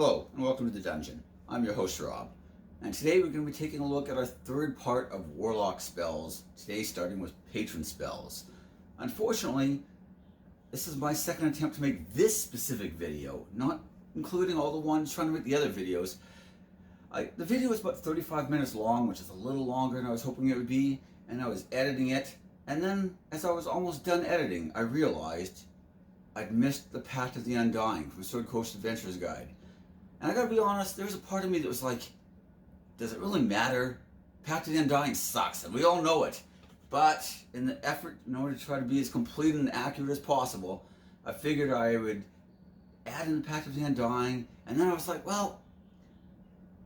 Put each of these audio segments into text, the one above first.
Hello and welcome to the dungeon. I'm your host Rob, and today we're going to be taking a look at our third part of Warlock Spells, today starting with Patron Spells. Unfortunately, this is my second attempt to make this specific video, not including all the ones trying to make the other videos. The video is about 35 minutes long, which is a little longer than I was hoping it would be, and I was editing it, and then as I was almost done editing, I realized I'd missed the Path of the Undying from Sword Coast Adventurer's Guide. And I gotta be honest, there's a part of me that was like, does it really matter? Path of the Undying sucks, and we all know it. But in the effort, in order to try to be as complete and accurate as possible, I figured I would add in the Path of the Undying, and then I was like, well,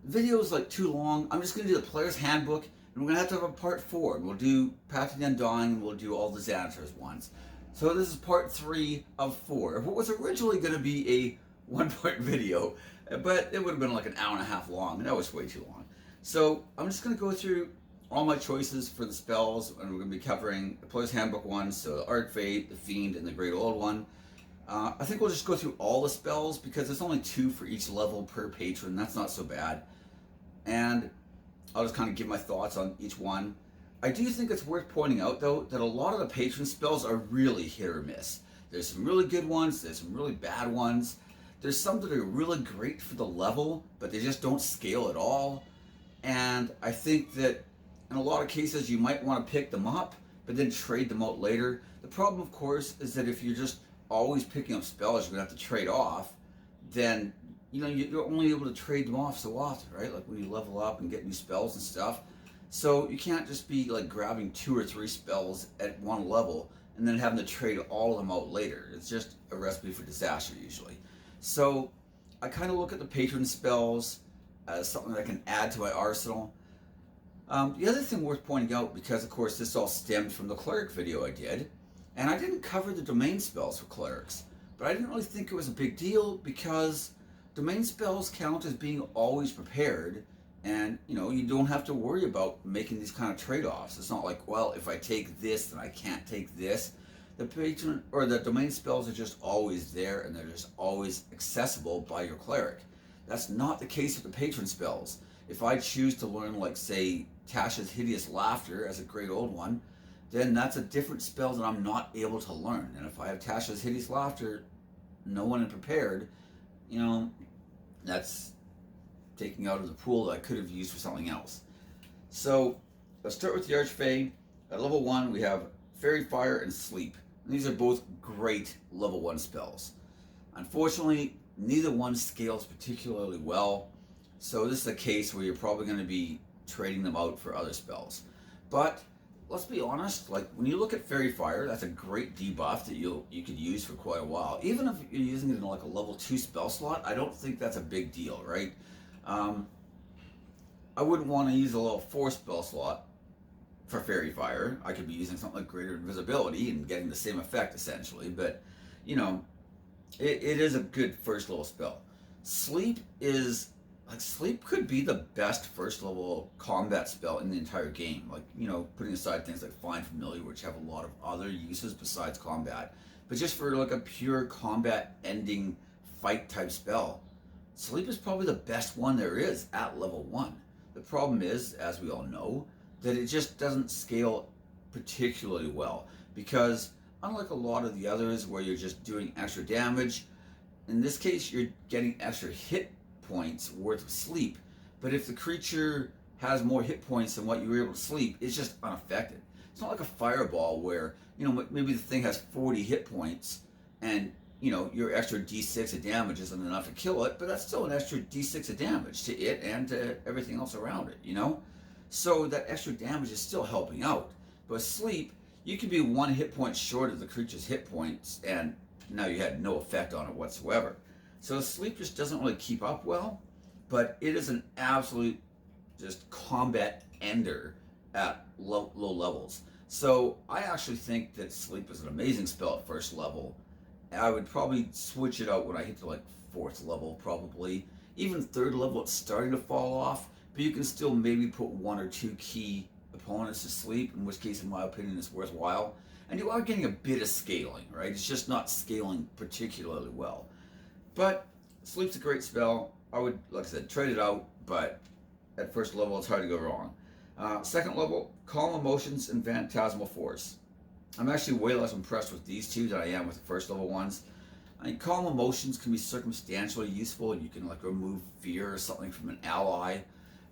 the video is like too long. I'm just gonna do the player's handbook, and we're gonna have a part 4. We'll do Path of the Undying, and we'll do all the Xanathar's ones. So this is part 3 of 4 of what was originally gonna be a one-part video, but it would have been like an hour and a half long, and that was way too long. So I'm just going to go through all my choices for the spells, and we're going to be covering the Player's Handbook ones, so the Archfey, the Fiend, and the Great Old One. I think we'll just go through all the spells, because there's only 2 for each level per patron. That's not so bad. And I'll just kind of give my thoughts on each one. I do think it's worth pointing out, though, that a lot of the patron spells are really hit or miss. There's some really good ones, there's some really bad ones. There's some that are really great for the level, but they just don't scale at all. And I think that in a lot of cases you might want to pick them up, but then trade them out later. The problem, of course, is that if you're just always picking up spells you're going to have to trade off, then you're only able to trade them off so often, right? Like when you level up and get new spells and stuff. So you can't just be like grabbing 2 or 3 spells at one level and then having to trade all of them out later. It's just a recipe for disaster usually. So I kind of look at the patron spells as something that I can add to my arsenal. The other thing worth pointing out, because of course this all stemmed from the cleric video I did, and I didn't cover the domain spells for clerics, but I didn't really think it was a big deal because domain spells count as being always prepared, and you don't have to worry about making these kind of trade-offs. It's not like, well, if I take this then I can't take this. The patron or the domain spells are just always there, and they're just always accessible by your cleric. That's not the case with the patron spells. If I choose to learn, like, say, Tasha's Hideous Laughter as a Great Old One, then that's a different spell that I'm not able to learn. And if I have Tasha's Hideous Laughter, no one prepared, that's taking out of the pool that I could have used for something else. So let's start with the Archfey. At level 1, we have Fairy Fire and Sleep. These are both great level 1 spells. Unfortunately, neither one scales particularly well, so this is a case where you're probably going to be trading them out for other spells. But let's be honest, like when you look at Fairy Fire, that's a great debuff that you could use for quite a while. Even if you're using it in like a level 2 spell slot, I don't think that's a big deal, right? I wouldn't want to use a level 4 spell slot for Fairy Fire. I could be using something like Greater Invisibility and getting the same effect essentially, but it is a good first level spell. Sleep could be the best first level combat spell in the entire game. Like, putting aside things like Find Familiar, which have a lot of other uses besides combat. But just for like a pure combat ending fight type spell, Sleep is probably the best one there is at level 1. The problem is, as we all know, that it just doesn't scale particularly well, because unlike a lot of the others where you're just doing extra damage, in this case you're getting extra hit points worth of sleep, but if the creature has more hit points than what you were able to sleep, it's just unaffected. It's not like a fireball where maybe the thing has 40 hit points and your extra d6 of damage isn't enough to kill it, but that's still an extra d6 of damage to it and to everything else around it, So that extra damage is still helping out. But Sleep, you can be 1 hit point short of the creature's hit points, and now you had no effect on it whatsoever. So Sleep just doesn't really keep up well, but it is an absolute just combat ender at low levels. So I actually think that Sleep is an amazing spell at first level. I would probably switch it out when I hit to like 4th level probably. Even 3rd level it's starting to fall off, but you can still maybe put 1 or 2 key opponents to sleep, in which case in my opinion it's worthwhile. And you are getting a bit of scaling, right? It's just not scaling particularly well. But Sleep's a great spell. I would, like I said, trade it out, but at first level it's hard to go wrong. Second level, Calm Emotions and Phantasmal Force. I'm actually way less impressed with these two than I am with the first level ones. I mean, Calm Emotions can be circumstantially useful. You can like remove fear or something from an ally.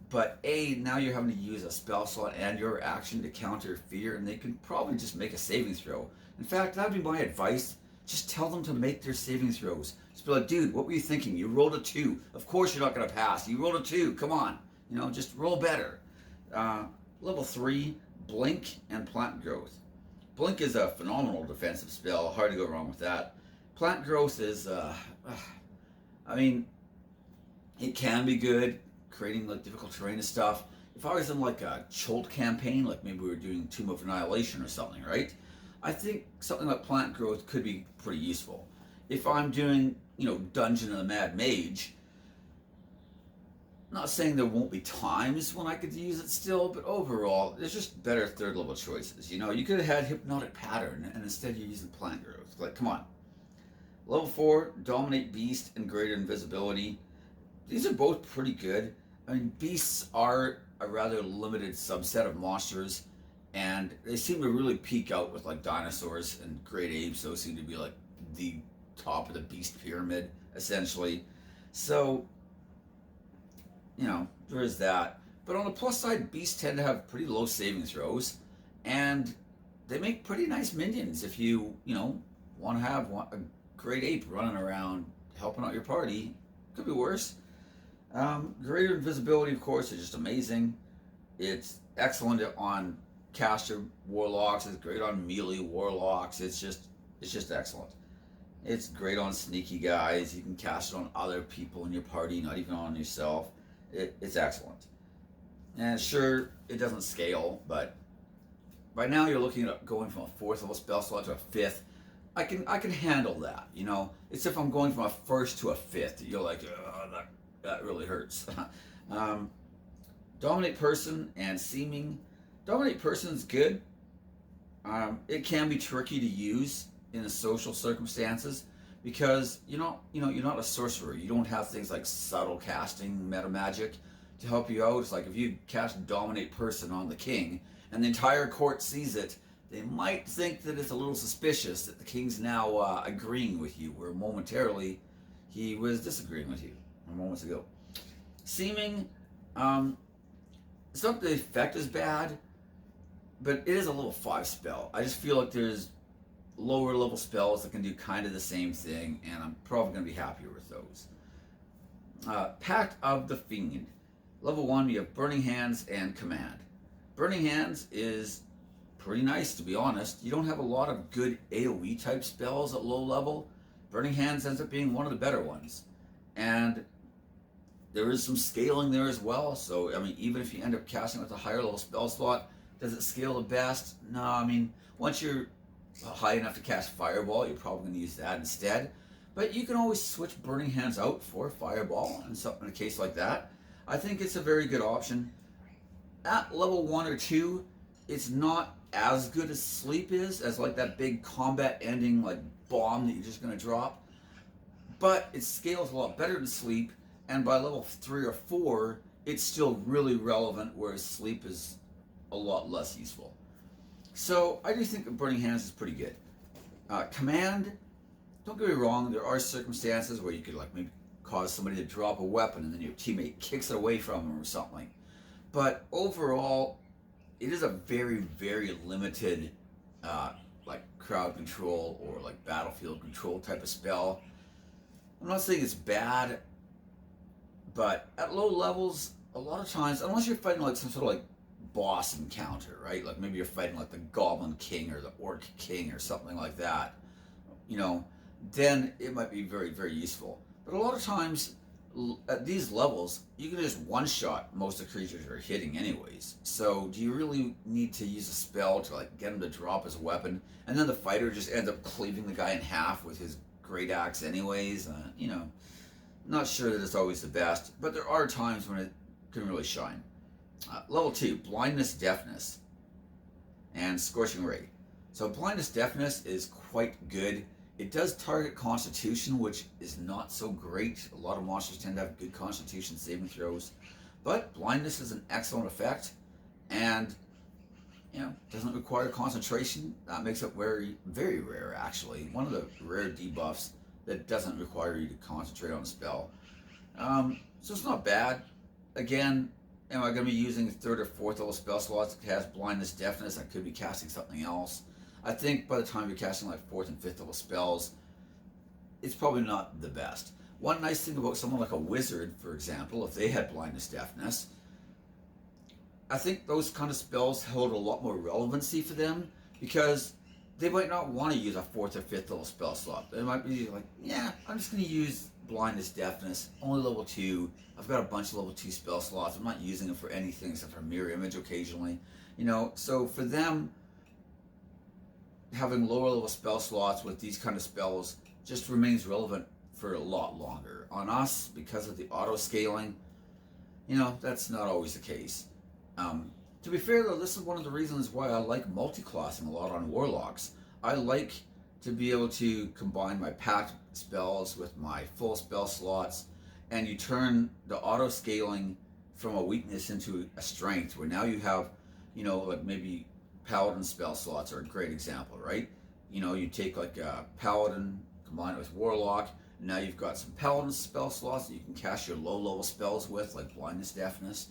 But now you're having to use a spell slot and your action to counter fear, and they can probably just make a saving throw. In fact, that would be my advice. Just tell them to make their saving throws. Just be like, dude, what were you thinking? You rolled a 2. Of course you're not going to pass. You rolled a 2. Come on. Just roll better. Level 3, Blink and Plant Growth. Blink is a phenomenal defensive spell. Hard to go wrong with that. Plant Growth is, I mean, it can be good, creating like difficult terrain and stuff. If I was in like a Cholt campaign, like maybe we were doing Tomb of Annihilation or something, right? I think something like Plant Growth could be pretty useful. If I'm doing, Dungeon of the Mad Mage, not saying there won't be times when I could use it still, but overall, there's just better third level choices. You could have had Hypnotic Pattern, and instead you're using Plant Growth. Like, come on. Level 4, Dominate Beast and Greater Invisibility. These are both pretty good. I mean, beasts are a rather limited subset of monsters, and they seem to really peak out with like dinosaurs, and great apes, those seem to be like the top of the beast pyramid, essentially. So, there is that. But on the plus side, beasts tend to have pretty low saving throws, and they make pretty nice minions if you, want to have a great ape running around helping out your party. Could be worse. Greater Invisibility, of course, is just amazing. It's excellent on caster warlocks. It's great on melee warlocks. It's just excellent. It's great on sneaky guys. You can cast it on other people in your party, not even on yourself. It's excellent. And sure, it doesn't scale, but by now you're looking at going from a 4th level spell slot to a 5th. I can handle that. It's if I'm going from a 1st to a 5th. You're like, that really hurts. Dominate Person and Seeming. Dominate Person is good. It can be tricky to use in the social circumstances because you're not a sorcerer. You don't have things like subtle casting, meta magic to help you out. It's like if you cast Dominate Person on the king and the entire court sees it, they might think that it's a little suspicious that the king's now agreeing with you, where momentarily he was disagreeing with you moments ago. Seeming, it's not the effect is bad, but it is a level 5 spell. I just feel like there's lower level spells that can do kind of the same thing, and I'm probably going to be happier with those. Pact of the Fiend. Level 1, you have Burning Hands and Command. Burning Hands is pretty nice, to be honest. You don't have a lot of good AoE type spells at low level. Burning Hands ends up being one of the better ones. And there is some scaling there as well. So, I mean, even if you end up casting with a higher level spell slot, does it scale the best? No, I mean, once you're high enough to cast Fireball, you're probably going to use that instead. But you can always switch Burning Hands out for Fireball in a case like that. I think it's a very good option. At level 1 or 2, it's not as good as Sleep is, as like that big combat ending like bomb that you're just going to drop. But it scales a lot better than Sleep, and by level 3 or 4, it's still really relevant, whereas Sleep is a lot less useful. So I do think that Burning Hands is pretty good. Command, don't get me wrong, there are circumstances where you could like maybe cause somebody to drop a weapon and then your teammate kicks it away from them or something. But overall, it is a very, very limited like crowd control or like battlefield control type of spell. I'm not saying it's bad, but at low levels, a lot of times, unless you're fighting like some sort of like boss encounter, right? Like maybe you're fighting like the Goblin King or the Orc King or something like that, then it might be very, very useful. But a lot of times at these levels, you can just one-shot most of the creatures you're hitting anyways. So do you really need to use a spell to like get him to drop his weapon, and then the fighter just ends up cleaving the guy in half with his great axe anyways? Not sure that it's always the best, but there are times when it can really shine. Level 2, Blindness, Deafness, and Scorching Ray. So Blindness, Deafness is quite good It does target Constitution, which is not so great. A lot of monsters tend to have good Constitution saving throws. But blindness is an excellent effect, and doesn't require concentration. That makes it very, very rare, actually. One of the rare debuffs that doesn't require you to concentrate on a spell. So it's not bad. Again, am I going to be using third or fourth level spell slots that has blindness, deafness? I could be casting something else. I think by the time you're casting like fourth and fifth level spells, it's probably not the best. One nice thing about someone like a wizard, for example, if they had blindness, deafness, I think those kind of spells hold a lot more relevancy for them, because they might not want to use a fourth or fifth level spell slot. They might be like, yeah, I'm just going to use blindness, deafness, only level 2. I've got a bunch of level 2 spell slots. I'm not using them for anything except for mirror image occasionally. So for them, having lower level spell slots with these kind of spells just remains relevant for a lot longer. On us, because of the auto scaling, that's not always the case. To be fair though, this is one of the reasons why I like multi-classing a lot on Warlocks. I like to be able to combine my packed spells with my full spell slots, and you turn the auto scaling from a weakness into a strength, where now you have, like maybe Paladin spell slots are a great example, right? You take like a Paladin, combine it with Warlock, and now you've got some Paladin spell slots that you can cast your low level spells with, like blindness, deafness.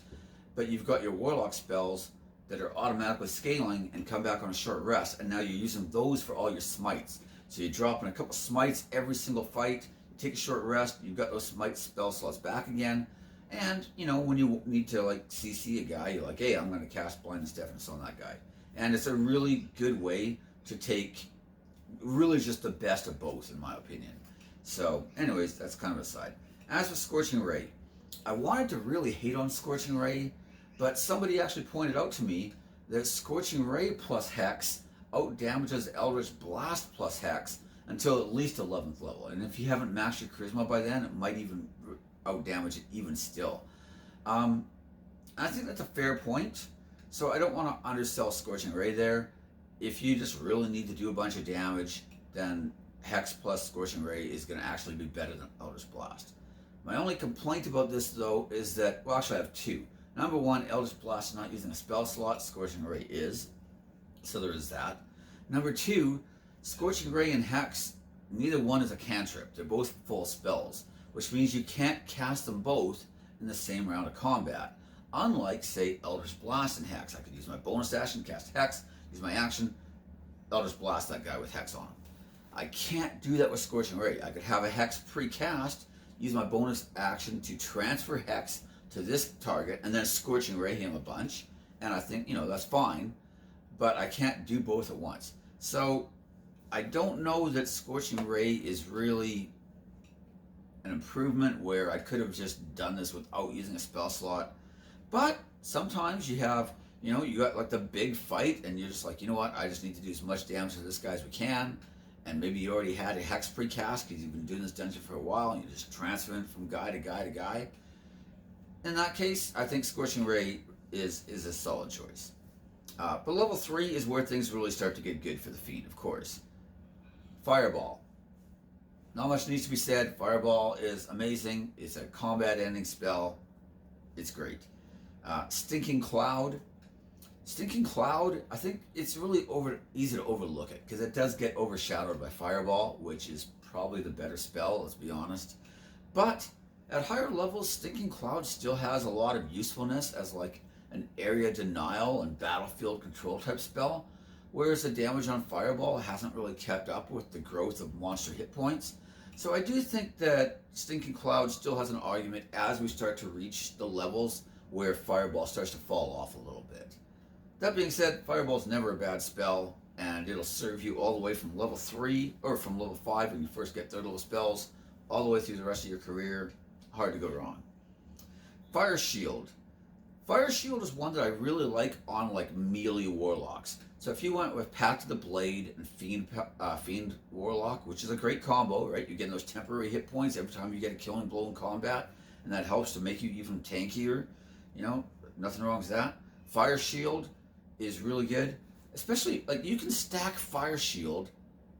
But you've got your Warlock spells that are automatically scaling and come back on a short rest, and now you're using those for all your smites. So you're dropping a couple smites every single fight, you take a short rest, you've got those smite spell slots back again, and when you need to like CC a guy, you're like, hey, I'm going to cast blindness, deafness on that guy. And it's a really good way to take really just the best of both, in my opinion. So anyways, that's kind of a side. As for Scorching Ray, I wanted to really hate on Scorching Ray, but somebody actually pointed out to me that Scorching Ray plus Hex out damages Eldritch Blast plus Hex until at least 11th level. And if you haven't maxed your Charisma by then, it might even out damage it even still. I think that's a fair point. So I don't want to undersell Scorching Ray there. If you just really need to do a bunch of damage, then Hex plus Scorching Ray is going to actually be better than Eldritch Blast. My only complaint about this though is that, well, actually I have two. Number one, Eldritch Blast is not using a spell slot, Scorching Ray is. So there is that. Number two, Scorching Ray and Hex, neither one is a cantrip. They're both full spells, which means you can't cast them both in the same round of combat. Unlike, say, Eldritch Blast and Hex. I could use my bonus action, cast Hex, use my action, Eldritch Blast that guy with Hex on him. I can't do that with Scorching Ray. I could have a Hex pre-cast, use my bonus action to transfer Hex to this target, and then Scorching Ray him a bunch, and I think, that's fine, but I can't do both at once. So I don't know that Scorching Ray is really an improvement where I could have just done this without using a spell slot. But sometimes you have, you got like the big fight, and you're just like, you know what, I just need to do as much damage to this guy as we can. And maybe you already had a Hex precast because you've been doing this dungeon for a while, and you're just transferring from guy to guy to guy. In that case, I think Scorching Ray is a solid choice. But level 3 is where things really start to get good for the Fiend, of course. Fireball. Not much needs to be said. Fireball is amazing. It's a combat-ending spell. It's great. Stinking Cloud. Stinking Cloud, I think it's really easy to overlook it, because it does get overshadowed by Fireball, which is probably the better spell, let's be honest. But at higher levels, Stinking Cloud still has a lot of usefulness as like an area denial and battlefield control type spell, whereas the damage on Fireball hasn't really kept up with the growth of monster hit points. So I do think that Stinking Cloud still has an argument as we start to reach the levels where Fireball starts to fall off a little bit. That being said, Fireball's never a bad spell, and it'll serve you all the way from level 3, or from level 5 when you first get third level spells, all the way through the rest of your career. Hard to go wrong. Fire Shield. Fire Shield is one that I really like on like melee Warlocks. So if you went with Pact of the Blade and Fiend Warlock, which is a great combo, right? You're getting those temporary hit points every time you get a killing blow in combat, and that helps to make you even tankier. Nothing wrong with that. Fire Shield is really good, especially like you can stack Fire Shield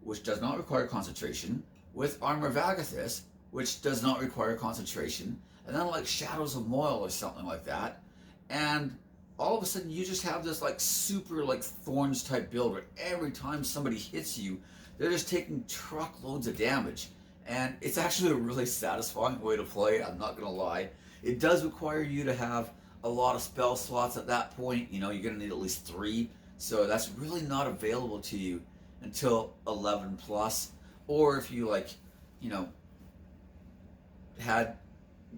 which does not require concentration, with Armor of Agathis, which does not require concentration, and then like Shadows of Moil or something like that, and all of a sudden you just have this like super like Thorns type build where every time somebody hits you, they're just taking truckloads of damage. And it's actually a really satisfying way to play, I'm not gonna lie. It does require you to have a lot of spell slots at that point. You know, you're gonna need at least 3, so that's really not available to you until 11 plus, or if you like, you know, had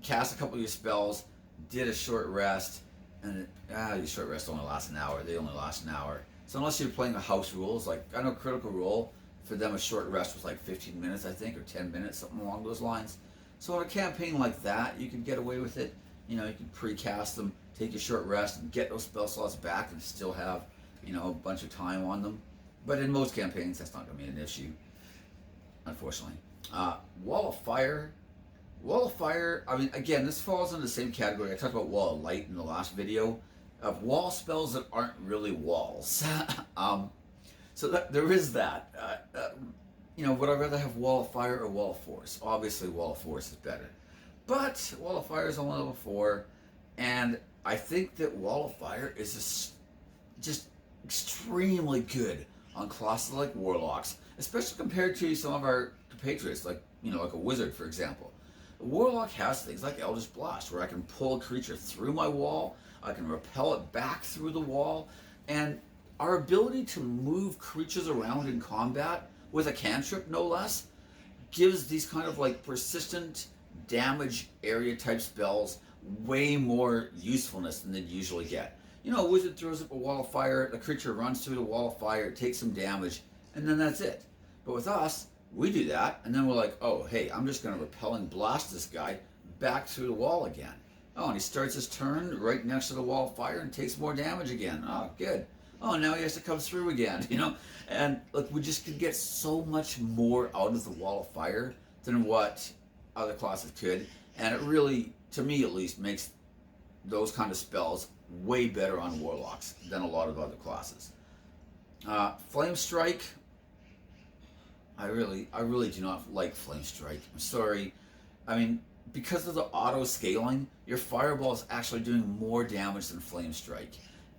cast a couple of your spells, did a short rest, and your short rest only lasts an hour. They only last an hour. So unless you're playing the house rules, like I know Critical Role, for them a short rest was like 15 minutes, I think, or 10 minutes, something along those lines. So on a campaign like that, you can get away with it. You know, you can pre-cast them, take your short rest, and get those spell slots back, and still have, you know, a bunch of time on them. But in most campaigns, that's not going to be an issue, unfortunately. Wall of Fire. Wall of Fire, I mean, again, this falls in the same category. I talked about Wall of Light in the last video, of wall spells that aren't really walls. So there is that. You know, would I rather have Wall of Fire or Wall of Force? Obviously, Wall of Force is better. But Wall of Fire is only level 4, and I think that Wall of Fire is just extremely good on classes like Warlocks, especially compared to some of our compatriots, like, you know, like a Wizard, for example. A Warlock has things like Eldritch Blast, where I can pull a creature through my wall, I can repel it back through the wall, and our ability to move creatures around in combat with a cantrip, no less, gives these kind of like persistent damage area type spells way more usefulness than they'd usually get. You know, a wizard throws up a wall of fire, the creature runs through the wall of fire, takes some damage, and then that's it. But with us, we do that, and then we're like, oh, hey, I'm just going to repel and blast this guy back through the wall again. Oh, and he starts his turn right next to the wall of fire and takes more damage again. Oh, good. Oh, now he has to come through again, you know? And look, we just could get so much more out of the wall of fire than what other classes could. And it really, to me at least, makes those kind of spells way better on Warlocks than a lot of other classes. Flame Strike. I really do not like Flame Strike. I'm sorry. I mean, because of the auto scaling, your Fireball is actually doing more damage than Flame Strike.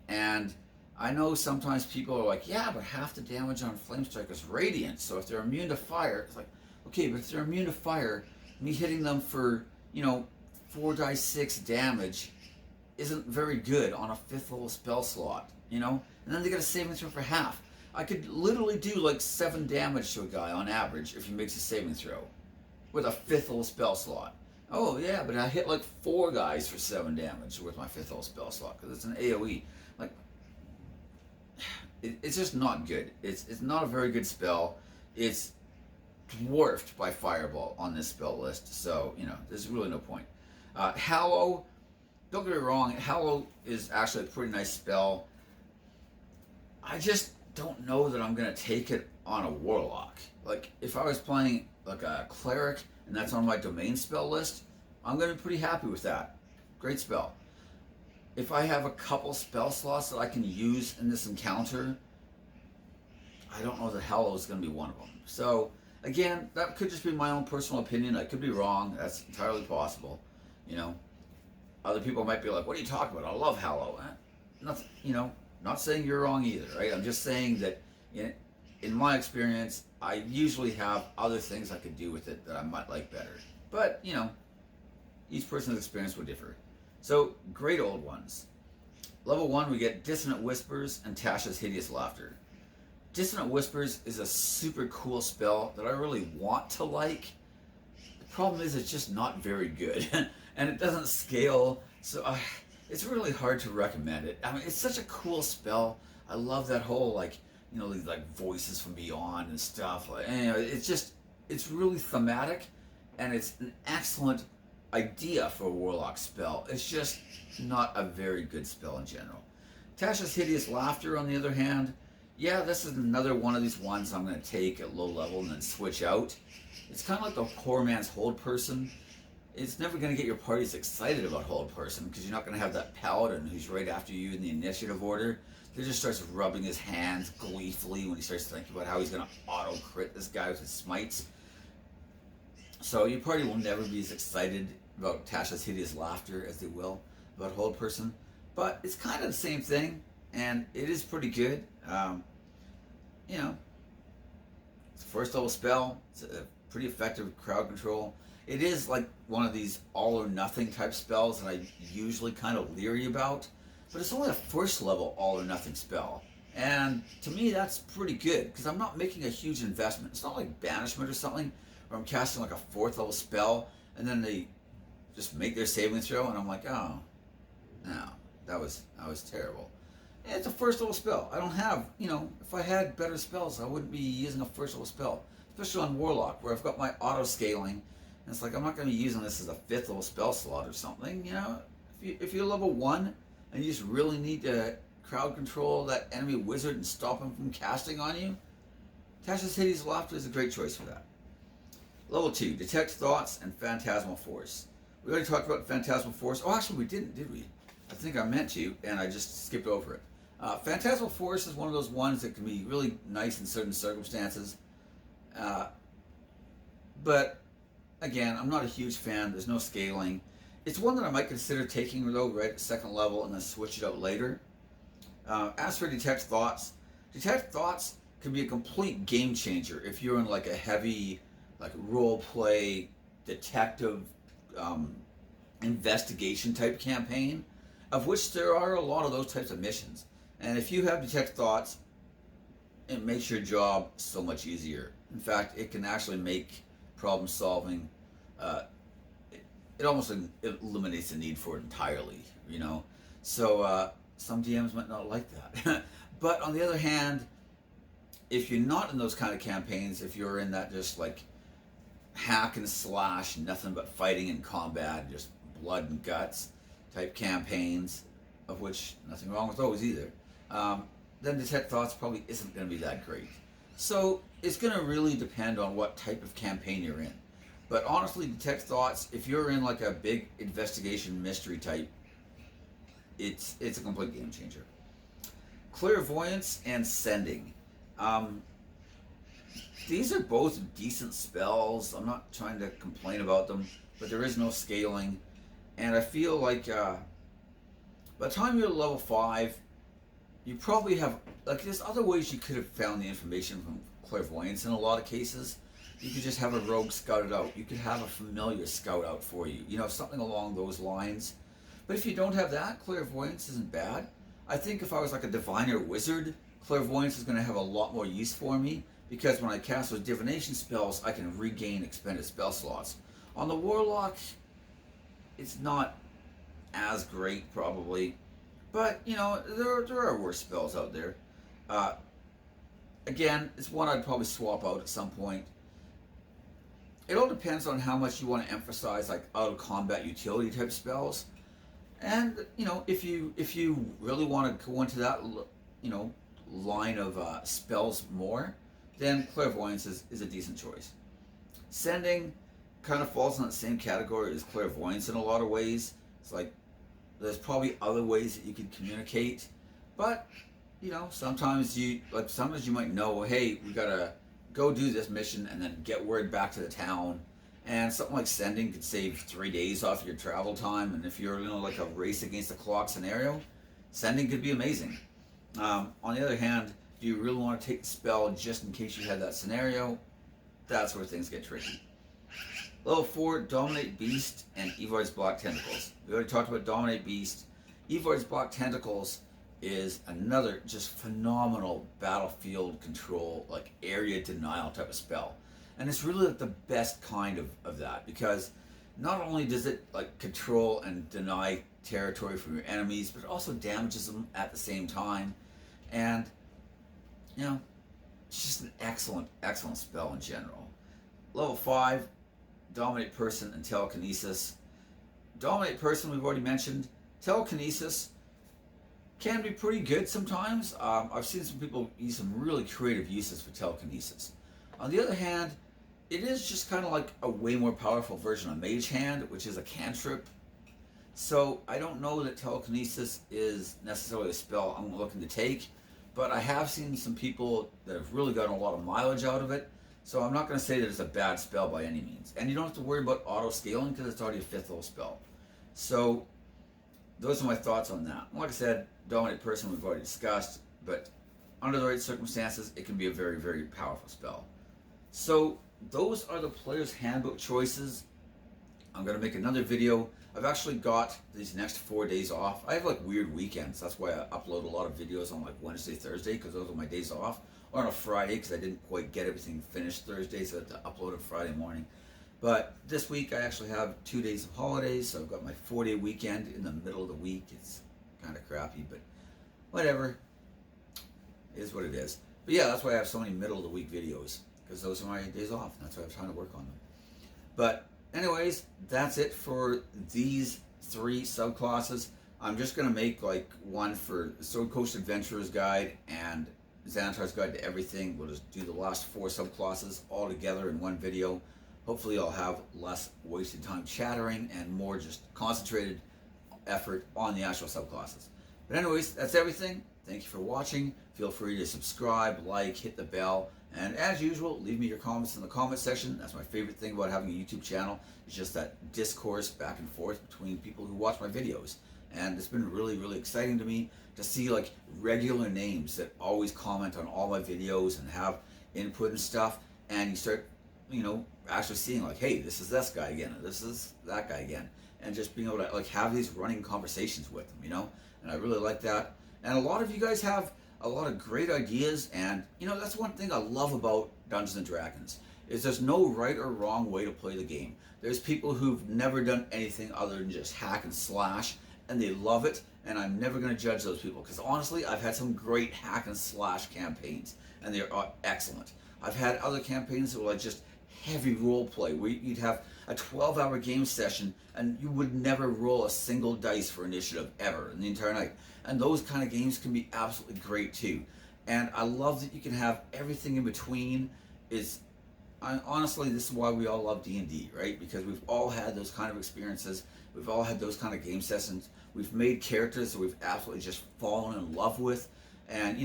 And I know sometimes people are like, yeah, but half the damage on Flame Strike is Radiant, so if they're immune to fire, it's like, okay, but if they're immune to fire, me hitting them for, you know, 4d6 damage isn't very good on a 5th level spell slot, you know? And then they get a saving throw for half. I could literally do like 7 damage to a guy on average if he makes a saving throw with a 5th level spell slot. Oh yeah, but I hit like 4 guys for 7 damage with my 5th level spell slot because it's an AoE. Like, it's just not good. It's not a very good spell. It's dwarfed by Fireball on this spell list, so, you know, there's really no point. Hallow, don't get me wrong, Hallow is actually a pretty nice spell. I just don't know that I'm going to take it on a Warlock. Like, if I was playing like a Cleric and that's on my domain spell list, I'm going to be pretty happy with that. Great spell. If I have a couple spell slots that I can use in this encounter, I don't know that Hallow is going to be one of them. So, again, that could just be my own personal opinion. I could be wrong. That's entirely possible. You know, other people might be like, what are you talking about? I love Hallow. Nothing, you know, not saying you're wrong either, right? I'm just saying that in my experience, I usually have other things I could do with it that I might like better. But, you know, each person's experience would differ. So, great old ones. Level 1, we get Dissonant Whispers and Tasha's Hideous Laughter. Dissonant Whispers is a super cool spell that I really want to like. The problem is it's just not very good. And it doesn't scale, so it's really hard to recommend it. I mean, it's such a cool spell. I love that whole, like, you know, these like voices from beyond and stuff. Like, anyway, it's really thematic, and it's an excellent idea for a Warlock spell. It's just not a very good spell in general. Tasha's Hideous Laughter, on the other hand, yeah, this is another one of these ones I'm going to take at low level and then switch out. It's kind of like the poor man's hold person. It's never going to get your parties excited about hold person because you're not going to have that paladin who's right after you in the initiative order he just starts rubbing his hands gleefully when he starts thinking about how he's going to auto crit this guy with his smites. So your party will never be as excited about Tasha's hideous laughter as they will about Hold Person, but it's kind of the same thing, and it is pretty good. You know, it's a first level spell. It's a pretty effective crowd control. It is like one of these all or nothing type spells that I usually kind of leery about, but it's only a first level all or nothing spell. And to me, that's pretty good because I'm not making a huge investment. It's not like Banishment or something where I'm casting like a fourth level spell and then they just make their saving throw and I'm like, oh, no, that was terrible. And it's a first level spell. I don't have, you know, if I had better spells, I wouldn't be using a first level spell, especially on Warlock where I've got my auto scaling. And it's like, I'm not going to be using this as a fifth level spell slot or something, you know. If you're level 1 and you just really need to crowd control that enemy wizard and stop him from casting on you, Tasha's Hideous Laughter is a great choice for that. Level 2, Detect Thoughts and Phantasmal Force. We already talked about Phantasmal Force. Oh, actually we didn't, did we? I think I meant to, and I just skipped over it. Phantasmal Force is one of those ones that can be really nice in certain circumstances. But, again, I'm not a huge fan. There's no scaling. It's one that I might consider taking, though, right at second level and then switch it out later. As for Detect Thoughts can be a complete game changer if you're in like a heavy like role play detective investigation type campaign, of which there are a lot of those types of missions. And if you have Detect Thoughts, it makes your job so much easier. In fact, it can actually make problem solving, it almost eliminates the need for it entirely, you know. So some DMs might not like that. But on the other hand, if you're not in those kind of campaigns, if you're in that just like hack and slash, nothing but fighting and combat, just blood and guts type campaigns, of which nothing wrong with those either, then Detect Thoughts probably isn't going to be that great. So it's going to really depend on what type of campaign you're in. But honestly, Detect Thoughts, if you're in like a big investigation mystery type, it's a complete game changer. Clairvoyance and Sending. These are both decent spells. I'm not trying to complain about them, but there is no scaling. And I feel like by the time you're level 5, you probably have, like, there's other ways you could have found the information from Clairvoyance in a lot of cases. You could just have a rogue scout it out. You could have a familiar scout out for you. You know, something along those lines. But if you don't have that, Clairvoyance isn't bad. I think if I was like a diviner wizard, Clairvoyance is going to have a lot more use for me, because when I cast those divination spells, I can regain expended spell slots. On the Warlock, it's not as great probably, but you know, there are worse spells out there. Again, it's one I'd probably swap out at some point. It all depends on how much you want to emphasize like out of combat utility type spells. And you know, if you really want to go into that, you know, line of spells more, then Clairvoyance is a decent choice. Sending kind of falls in that same category as Clairvoyance in a lot of ways. It's like there's probably other ways that you could communicate, but you know, sometimes you might know, hey, we gotta go do this mission and then get word back to the town. And something like Sending could save 3 days off your travel time. And if you're, you know, like a race against the clock scenario, Sending could be amazing. On the other hand, do you really want to take the spell just in case you had that scenario? That's where things get tricky. Level 4, Dominate Beast and Evoid's Black Tentacles. We already talked about Dominate Beast. Evoid's Black Tentacles is another just phenomenal battlefield control, like area denial type of spell. And it's really like the best kind of that, because not only does it like control and deny territory from your enemies, but it also damages them at the same time. And you know, it's just an excellent spell in general. Level 5, Dominate Person and Telekinesis. Dominate Person, we've already mentioned. Telekinesis can be pretty good sometimes. I've seen some people use some really creative uses for Telekinesis. On the other hand, it is just kind of like a way more powerful version of Mage Hand, which is a cantrip. So I don't know that telekinesis is necessarily a spell I'm looking to take, but I have seen some people that have really gotten a lot of mileage out of it. So I'm not going to say that it's a bad spell by any means. And you don't have to worry about auto scaling because it's already a 5th level spell. So those are my thoughts on that. Like I said, dominate person we've already discussed, but under the right circumstances, it can be a very, very powerful spell. So those are the player's handbook choices. I'm going to make another video. I've actually got these next 4 days off. I have like weird weekends. That's why I upload a lot of videos on like Wednesday, Thursday, because those are my days off. Or on a Friday, because I didn't quite get everything finished Thursday, so I had to upload it Friday morning. But this week I actually have 2 days of holidays, so I've got my 4-day weekend in the middle of the week. It's kind of crappy, but whatever. It is what it is. But yeah, that's why I have so many middle of the week videos, because those are my days off. That's why I'm trying to work on them. But anyways, that's it for these 3 subclasses. I'm just going to make like one for Sword Coast Adventurer's Guide and Xanatar's Guide to Everything. We'll just do the last 4 subclasses all together in one video. Hopefully I'll have less wasted time chattering and more just concentrated effort on the actual subclasses. But anyways, that's everything. Thank you for watching. Feel free to subscribe, like, hit the bell, and as usual, leave me your comments in the comment section. That's my favorite thing about having a YouTube channel. It's just that discourse back and forth between people who watch my videos. And it's been really, really exciting to me to see like regular names that always comment on all my videos and have input and stuff. And you start, actually seeing like, hey, this is this guy again, or this is that guy again. And just being able to like have these running conversations with them, And I really like that. And a lot of you guys have a lot of great ideas, and that's one thing I love about Dungeons and Dragons is there's no right or wrong way to play the game. There's people who've never done anything other than just hack and slash, and they love it, and I'm never going to judge those people, because honestly, I've had some great hack and slash campaigns, and they're excellent. I've had other campaigns that were like just heavy role play, where you'd have a 12-hour game session and you would never roll a single dice for initiative ever in the entire night. And those kind of games can be absolutely great too. And I love that you can have everything in between. Honestly, this is why we all love D&D, right? Because we've all had those kind of experiences. We've all had those kind of game sessions. We've made characters that we've absolutely just fallen in love with. And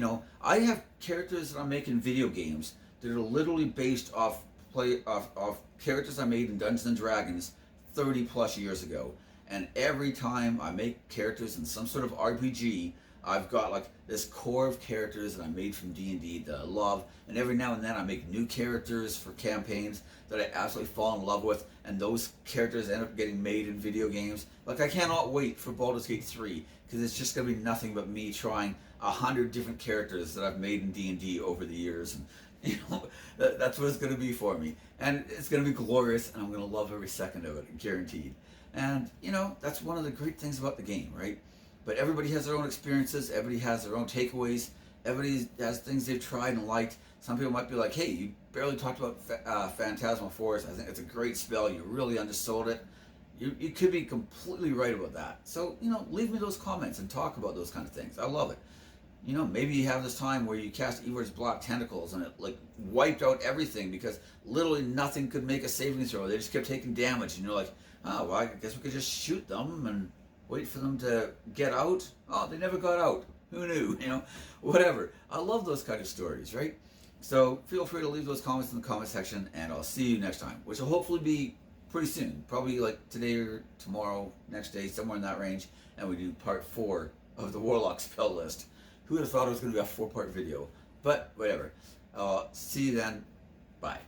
I have characters that I make in video games that are literally based off characters I made in Dungeons and Dragons 30 plus years ago. And every time I make characters in some sort of RPG, I've got like this core of characters that I made from D&D that I love, and every now and then I make new characters for campaigns that I absolutely fall in love with, and those characters end up getting made in video games. Like I cannot wait for Baldur's Gate 3, because it's just going to be nothing but me trying 100 different characters that I've made in D&D over the years, and that's what it's going to be for me. And it's going to be glorious, and I'm going to love every second of it, guaranteed. And, that's one of the great things about the game, right? But everybody has their own experiences, everybody has their own takeaways, everybody has things they've tried and liked. Some people might be like, hey, you barely talked about Phantasmal Force. I think it's a great spell. You really undersold it. You could be completely right about that. So, leave me those comments and talk about those kind of things. I love it. Maybe you have this time where you cast Evor's Black Tentacles and it like wiped out everything because literally nothing could make a saving throw. They just kept taking damage, and you're like, oh, well, I guess we could just shoot them and wait for them to get out. Oh, they never got out. Who knew? Whatever. I love those kind of stories, right? So feel free to leave those comments in the comment section, and I'll see you next time, which will hopefully be pretty soon. Probably like today or tomorrow, next day, somewhere in that range, and we do part 4 of the Warlock spell list. Who would have thought it was going to be a 4-part video? But whatever. See you then. Bye.